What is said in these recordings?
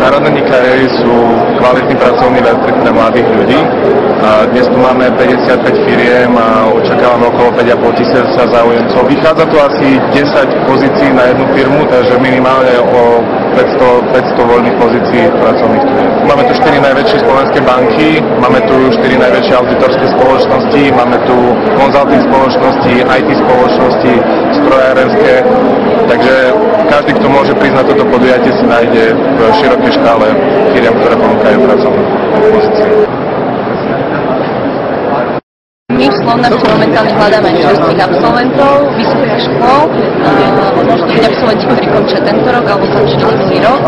Národné kariéry sú kvalitný pracovný veľtrh pre mladých ľudí. Dnes tu máme 55 firiem a očakávame okolo 5,5 tisíca záujemcov. Vychádza tu asi 10 pozícií na jednu firmu, takže minimálne o 500 voľných pozícií pracovných tu je. Máme tu 4 najväčšie slovenské banky, máme tu 4 najväčšie auditorské spoločnosti, máme tu konzulting spoločnosti, IT spoločnosti, strojárenské, takže každý, kto môže prísť na toto podujatie, si nájde v širokej škále firiem, ktoré ponúkajú pracovnú pozíciu. My v Slovnaft momentálne hľadáme čerstvých absolventov vysokých škôl, môžu to byť absolventi, ktorí končia tento rok alebo končia budúci rok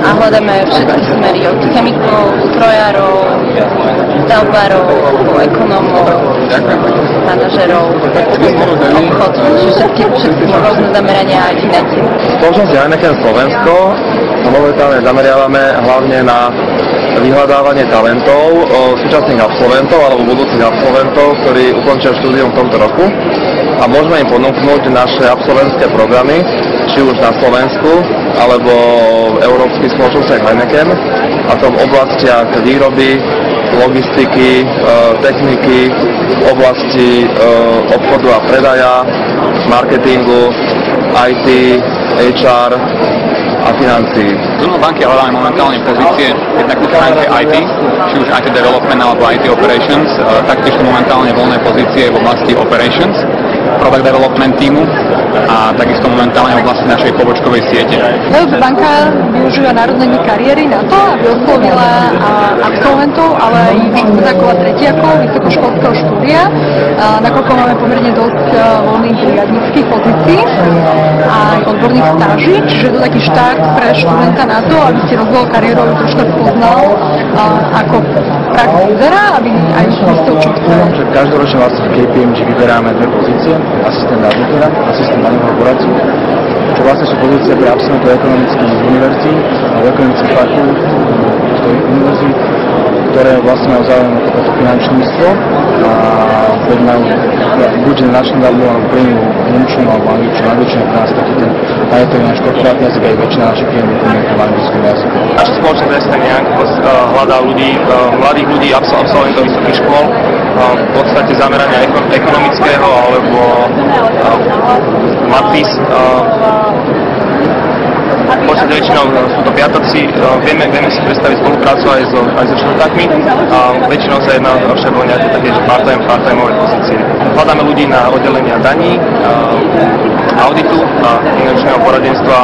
a hľadáme všetky smery od chemikov, strojárov, stavbárov, ekonómov, manažerov, obchod, všetky rôzne zamerania aj financie. Spoločnosť Heineken Slovensko sa momentálne zameriavame hlavne na vyhľadávanie talentov, súčasných absolventov alebo budúcich absolventov, ktorí ukončia štúdium v tomto roku a môžeme im ponúknuť naše absolventské programy, či už na Slovensku alebo v európskych spoločnostiach Heineken, a to v oblastiach výroby, logistiky, techniky, v oblasti obchodu a predaja, marketingu, IT, HR a financií. Z Dunov banky hľadáme momentálne pozície jednak po stránke IT, či už IT development alebo IT operations, taktiež sú momentálne voľné pozície v oblasti operations, product development týmu a takisto momentálne v oblasti našej pobočkovej siete. VTB banka využíva národné kariéry na to, aby oslovila absolventov, ale aj žiakovo a tretiakov vysokoškolského štúdia, nakoľko máme pomerne dosť voľných riadnických pozícií a aj odborných stáží, čiže to taký štart pre študenta na to, aby si rozvoj kariérový troška spoznal, ako prax vyzerá, aby aj ste učiteľ. Každoročne vlastne v KPMG vyberáme dve pozície, asistent auditora, asistent daňového poradcu, čo vlastne sú pozície pre absolventov ekonomických univerzít a ekonomických fakult univerzít, ktoré vlastne majú záujem o finančníctvo a keď majú buď naštandardnú alebo plynú nemčinu alebo angličtinu, pre nás taký ten najlepší náš korporátny jazyk, aj väčšina našich firm vykonuje v anglickom jazyku. Naša spoločnosť Ernst & Young hľadá mladých ľudí, absolventov vysokých škôl, v podstate zamerania ekonomického alebo matfis. V podstate väčšinou sú to piataci, vieme si predstaviť spoluprácu aj so štvrtákmi a väčšinou sa jedná však o nejaké také part-timeové pozície. Hľadáme ľudí na oddelenia daní, auditu a finančného poradenstva.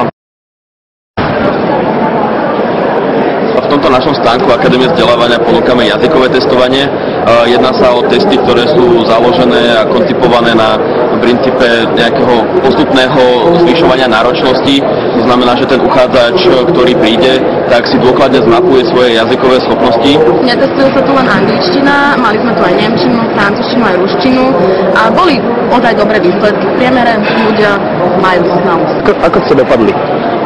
V tomto našom stánku Akadémie vzdelávania ponúkame jazykové testovanie. Jedná sa o testy, ktoré sú založené a koncipované na princípe nejakého postupného zvyšovania náročnosti. To znamená, že ten uchádzač, ktorý príde, tak si dôkladne zmapuje svoje jazykové schopnosti. Netestujú sa tu len angličtina, mali sme tu aj nemčinu, francúzštinu aj ruštinu a boli ozaj dobré výsledky. V priemere ľudia majú znalosť. Ako ste dopadli?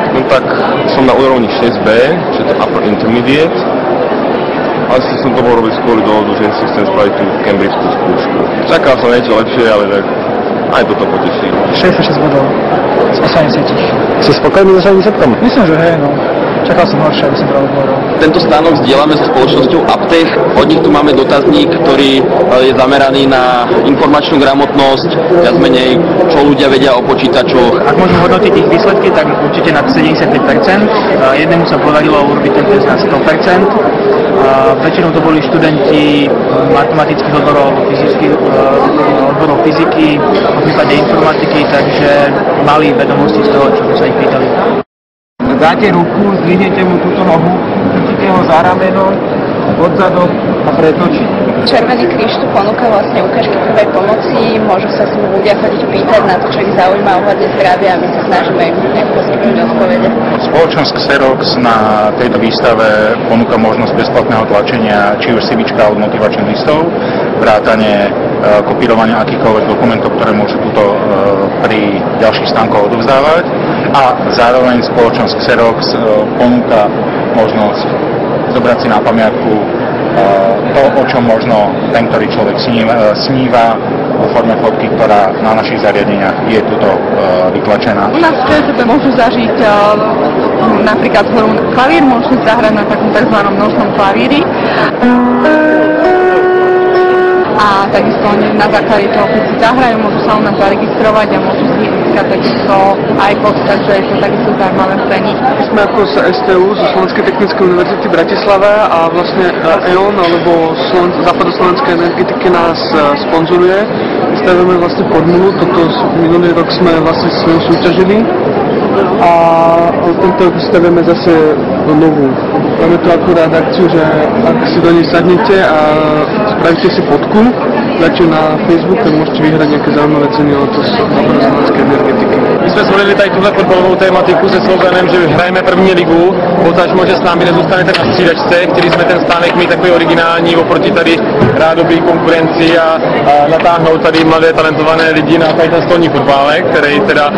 No tak som na úrovni 6B, čiže to upper intermediate. Asi som to bol robiť z kvôli dôvodu, že si chcem spraviť tú cambridgeskú skúšku. Čakal som niečo lepšie, ale tak aj toto poteší. 66 bodov z 80. Si spokojný so 70? Myslím, že hej, no. Čakal som horšie, aby som bral odborov. Tento stánok zdieľame so spoločnosťou Aptech. Od nich tu máme dotazník, ktorý je zameraný na informačnú gramotnosť, viac menej, čo ľudia vedia o počítačoch. Ak môžem hodnotiť ich výsledky, tak určite na 75%. Jednému sa podarilo urobiť ten test na 100%. Väčšinou to boli študenti matematických odborov, odborov fyziky, v prípade informatiky, takže mali vedomosti z toho, čo sa ich pýtali. Dáte ruku, zdvihnete mu túto nohu, chytíte ho za rameno, pod zadok a pretočíte. Červený kríž tu ponúka vlastne ukážky prvej pomoci, môžu sa si ľudia chodiť pýtať na to, čo ich zaujíma ohľadne zdravia a my sa snažíme im poskytnúť odpovede. Spoločnosť Xerox na tejto výstave ponúka možnosť bezplatného tlačenia či už CVčka alebo motivačných listov, vrátane kopírovania akýchkoľvek dokumentov, ktoré môžu tuto pri ďalších stánkoch odovzdávať, a zároveň spoločnosť Xerox ponúka možnosť zobrať si na pamiatku to, o čom možno ten, ktorý človek sníva vo forme fotky, ktorá na našich zariadeniach je tuto vytlačená. U nás v ČSB môžu zažiť napríklad hru klavír, môžu zahrať na takom tzv. Nočnom klavíri. A takisto oni na základe toho, keď si zahrajú, môžu sa u nás zaregistrovať a môžu si získať takisto iPod, takže je to takisto zaujímavé pre nich. Sme ako z STU, zo Slovenskej technickej univerzity v Bratislave a vlastne EON alebo Západoslovenské energetiky nás sponzoruje. Stavíme vlastne formulu, minulý rok sme vlastne súťažili a tento rok stavíme zase novú. Máme tu akurát akciu, že ak si do nej sadnete a spravíte si fotku, dáte na Facebook, tak môžete vyhrať nejaké zaujímavé ceny od Západoslovenskej energetiky. My jsme zvolili tady tuhle fotbalovou tématiku se sloganem, že hrajeme první ligu, potažmo, že s námi nezůstanete na střídačce. Chtěli jsme ten stánek mít takový originální oproti tady rádoby konkurenci a natáhnout tady mladé talentované lidi na tady ten stolní fotbálek, který teda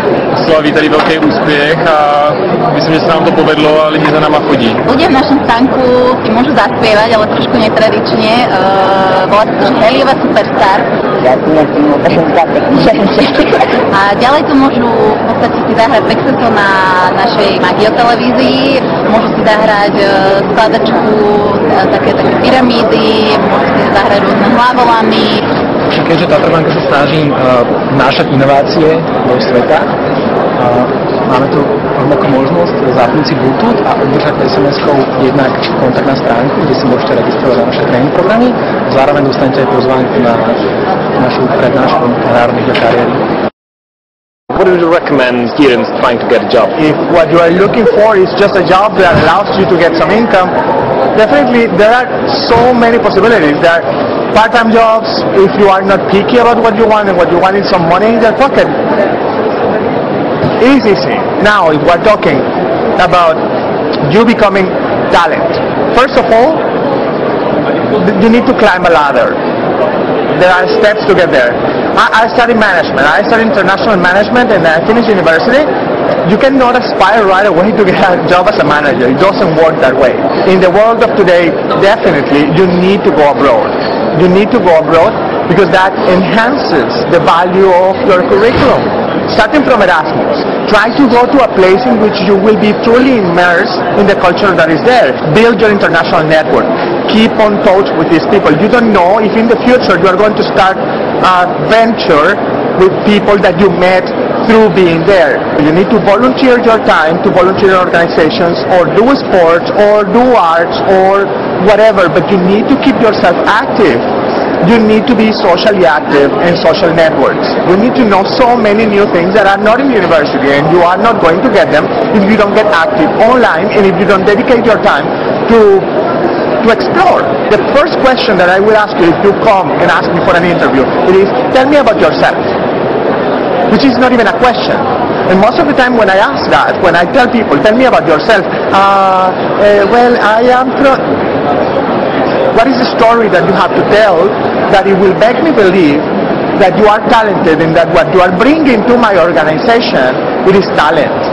slaví tady velký úspěch a myslím, že se nám to povedlo a lidi za náma chodí. Ľudia v našom stánku si môžu zaspievať, ale trošku netradične. Volá sa to, že Heliova Superstar. A ďalej tu môžu v podstate si zahrať Pexeso na našej Magio televízii, môžu si zahrať skladačku, také pyramídy, môžu si zahrať rôzne hlavolamy. Keďže Tatrabanka sa snaží vnášať inovácie do sveta, máme tu rovnako možnosť zapnúť si Bluetooth a udržať SMS-kou jednak kontakt na stránku, kde si môžete registrovať na naše tréning programy. Zároveň dostanete aj pozvánku na našu prednášku národných kariéry. What would you recommend students trying to get a job? If what you are looking for is just a job that allows you to get some income, definitely there are so many possibilities. There are part-time jobs if you are not picky about what you want and what you want is some money in your pocket. It is easy. Now, if we're talking about you becoming talent, first of all, you need to climb a ladder. There are steps to get there. I studied management. I studied international management and I finished university. You cannot aspire right away to get a job as a manager. It doesn't work that way. In the world of today, definitely you need to go abroad. You need to go abroad because that enhances the value of your curriculum. Starting from Erasmus, try to go to a place in which you will be truly immersed in the culture that is there. Build your international network. Keep on touch with these people. You don't know if in the future you are going to start a venture with people that you met through being there. You need to volunteer your time to volunteer organizations or do sports or do arts or whatever, but you need to keep yourself active. You need to be socially active in social networks. You need to know so many new things that are not in the university and you are not going to get them if you don't get active online and if you don't dedicate your time to explore. The first question that I will ask you if you come and ask me for an interview, it is, tell me about yourself, which is not even a question. And most of the time when I ask that, when I tell people, tell me about yourself, well, I am from... What is the story that you have to tell that it will make me believe that you are talented and that what you are bringing to my organization, it is talent?